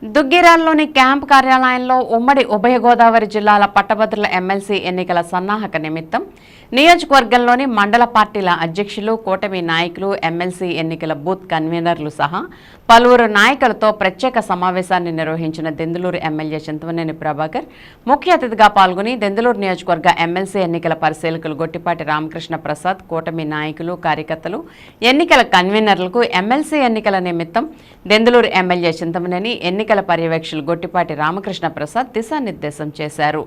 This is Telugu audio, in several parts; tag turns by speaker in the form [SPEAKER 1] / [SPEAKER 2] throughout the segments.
[SPEAKER 1] దుగ్గిరాల్లోని క్యాంప్ కార్యాలయంలో ఉమ్మడి ఉభయ గోదావరి జిల్లాల పట్టభద్రుల ఎమ్మెల్సీ ఎన్నికల సన్నాహక నిమిత్తం నియోజకవర్గంలోని మండల పార్టీల అధ్యక్షులు, కూటమి నాయకులు, ఎమ్మెల్సీ ఎన్నికల బూత్ కన్వీనర్లు సహా పలువురు నాయకులతో ప్రత్యేక సమావేశాన్ని నిర్వహించిన దెందులూరు ఎమ్మెల్యే చింతమనేని ప్రభాకర్ ముఖ్య అతిథిగా పాల్గొని దెందులూరు నియోజకవర్గ ఎమ్మెల్సీ ఎన్నికల పరిశీలకులు గొట్టిపాటి రామకృష్ణ ప్రసాద్, కూటమి నాయకులు, కార్యకర్తలు, ఎన్నికల కన్వీనర్లకు ఎమ్మెల్సీ ఎన్నికల నిమిత్తం దెందులూరు ఎమ్మెల్యే చింతమనేని ఎన్నికల పర్యవేక్షకులు గొట్టిపాటి రామకృష్ణ ప్రసాద్ దిశానిర్దేశం చేశారు.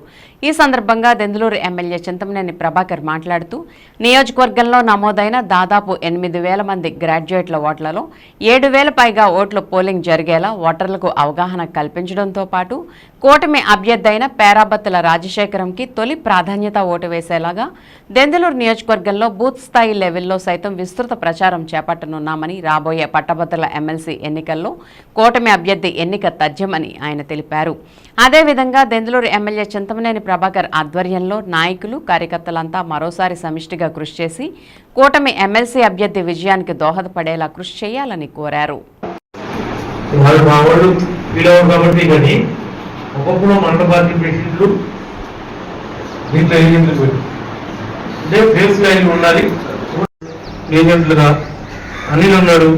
[SPEAKER 1] ఈ సందర్భంగా దెందులూరు ఎమ్మెల్యే చింతమనేని ప్రభాకర్ మాట్లాడుతూ నియోజకవర్గంలో నమోదైన దాదాపు 8,000 మంది గ్రాడ్యుయేట్ల ఓట్లలో 7,000 పైగా ఓట్లు పోలింగ్ జరిగేలా ఓటర్లకు అవగాహన కల్పించడంతో పాటు కూటమి అభ్యర్థి అయిన పేరాబత్తుల రాజశేఖరంకి తొలి ప్రాధాన్యత ఓటు వేసేలాగా దెందులూరు నియోజకవర్గంలో బూత్ స్థాయి లెవెల్లో సైతం విస్తృత ప్రచారం చేపట్టనున్నామని, రాబోయే పట్టభద్రుల ఎమ్మెల్సీ ఎన్నికల్లో కూటమి అభ్యర్థి ఎన్నిక తథ్యమని ఆయన తెలిపారు. అదేవిధంగా దెందులూరు ఎమ్మెల్యే చింతమనేని ప్రభాకర్ ఆధ్వర్యంలో నాయకులు, కార్యకర్తలంతా మరోసారి సమిష్టిగా కృషి చేసి కూటమి ఎమ్మెల్సీ అభ్యర్థి విజయానికి దోహదపడేలా కృషి చేయాలని కోరారు.
[SPEAKER 2] ఒకప్పుడు మండల పార్టీ ప్రెసిడెంట్లు దీంట్లో ఏజెంట్లు అంటే ఫేస్ వాల్యూ ఉండాలి. ఏజెంట్లుగా అనిల్ ఉన్నాడు,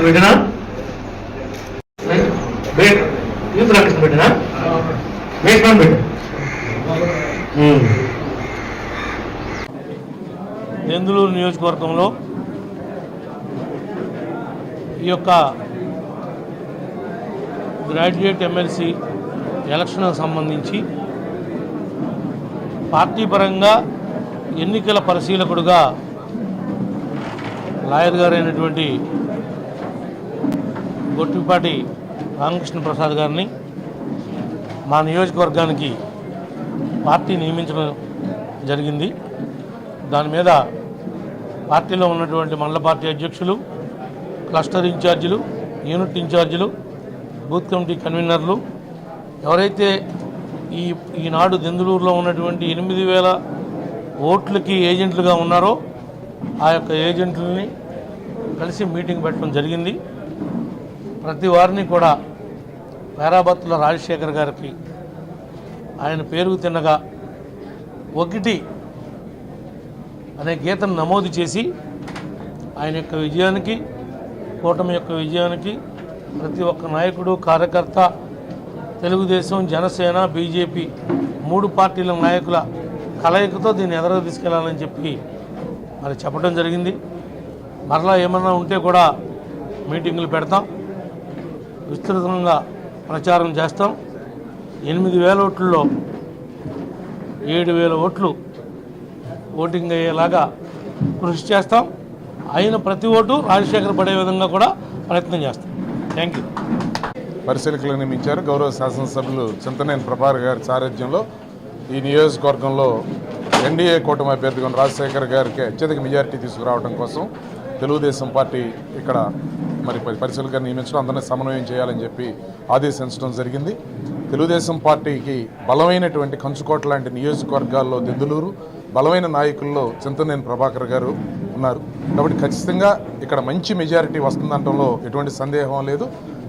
[SPEAKER 2] పెట్టినా యూత్ రాకేష్ పెట్టినా మేస్మాన్ పెట్టా. దెందులూరు నియోజకవర్గంలో ఈ యొక్క గ్రాడ్యుయేట్ ఎమ్మెల్సీ ఎలక్షన్కు సంబంధించి పార్టీ పరంగా ఎన్నికల పరిశీలకుడుగా లాయర్ గారు అయినటువంటి గొట్టిపాటి రామకృష్ణ ప్రసాద్ గారిని మా నియోజకవర్గానికి పార్టీ నియమించడం జరిగింది. దాని మీద పార్టీలో ఉన్నటువంటి మండల పార్టీ అధ్యక్షులు, క్లస్టర్ ఇన్ఛార్జీలు, యూనిట్ ఇన్ఛార్జీలు, బూత్ కమిటీ కన్వీనర్లు ఎవరైతే ఈనాడు దెందులూరులో ఉన్నటువంటి 8,000 ఓట్లకి ఏజెంట్లుగా ఉన్నారో ఆ యొక్క ఏజెంట్లని కలిసి మీటింగ్ పెట్టడం జరిగింది. ప్రతి వారిని కూడా పేరాబత్తుల రాజశేఖర్ గారికి ఆయన పేరుకు తిన్నగా 1 అనే గీతను నమోదు చేసి ఆయన యొక్క విజయానికి, కూటమి యొక్క విజయానికి ప్రతి ఒక్క నాయకుడు, కార్యకర్త, తెలుగుదేశం, జనసేన, బీజేపీ 3 పార్టీల నాయకుల కలయికతో దీన్ని ఎదురు తీసుకెళ్లాలని చెప్పి మరి చెప్పడం జరిగింది. మరలా ఏమన్నా ఉంటే కూడా మీటింగులు పెడతాం, విస్తృతంగా ప్రచారం చేస్తాం. 8,000 ఓట్లలో 7,000 ఓట్లు ఓటింగ్ అయ్యేలాగా కృషి చేస్తాం. అయిన ప్రతి ఓటు రాజశేఖర్ పడే విధంగా కూడా ప్రయత్నం చేస్తాం. Thank you.
[SPEAKER 3] పరిశీలకులు నియమించారు. గౌరవ శాసనసభ్యులు చింతమనేని ప్రభాకర్ గారి సారథ్యంలో ఈ నియోజకవర్గంలో ఎన్డీఏ కూటమి అభ్యర్థిగా రాజశేఖర్ గారికి అత్యధిక మెజారిటీ తీసుకురావడం కోసం తెలుగుదేశం పార్టీ ఇక్కడ మరి పరిశీలకులు నియమించడం, అందరినీ సమన్వయం చేయాలని చెప్పి ఆదేశించడం జరిగింది. తెలుగుదేశం పార్టీకి బలమైనటువంటి కంచుకోట లాంటి నియోజకవర్గాల్లో దెందులూరు, బలమైన నాయకుల్లో చింతమనేని ప్రభాకర్ గారు ఉన్నారు. కాబట్టి ఖచ్చితంగా ఇక్కడ మంచి మెజారిటీ వస్తుందంటంలో ఎటువంటి సందేహం లేదు.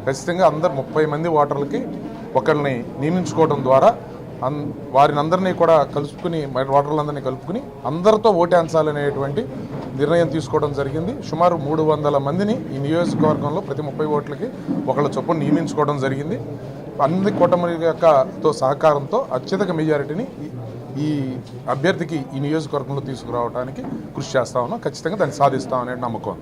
[SPEAKER 3] ఖచ్చితంగా 30 మంది ఓటర్లకి ఒకరిని నియమించుకోవడం ద్వారా వారిని అందరినీ కూడా కలుపుకుని, ఓటర్లందరినీ కలుపుకుని అందరితో ఓటేంచాలనేటువంటి నిర్ణయం తీసుకోవడం జరిగింది. సుమారు 300 మందిని ఈ నియోజకవర్గంలో ప్రతి 30 ఓట్లకి ఒకళ్ళ చొప్పున నియమించుకోవడం జరిగింది. అన్ని కూటమి యొక్కతో సహకారంతో అత్యధిక మెజారిటీని ఈ అభ్యర్థికి ఈ నియోజకవర్గంలో తీసుకురావడానికి కృషి చేస్తా ఉన్నాం. ఖచ్చితంగా దాన్ని సాధిస్తామనే నమ్మకం.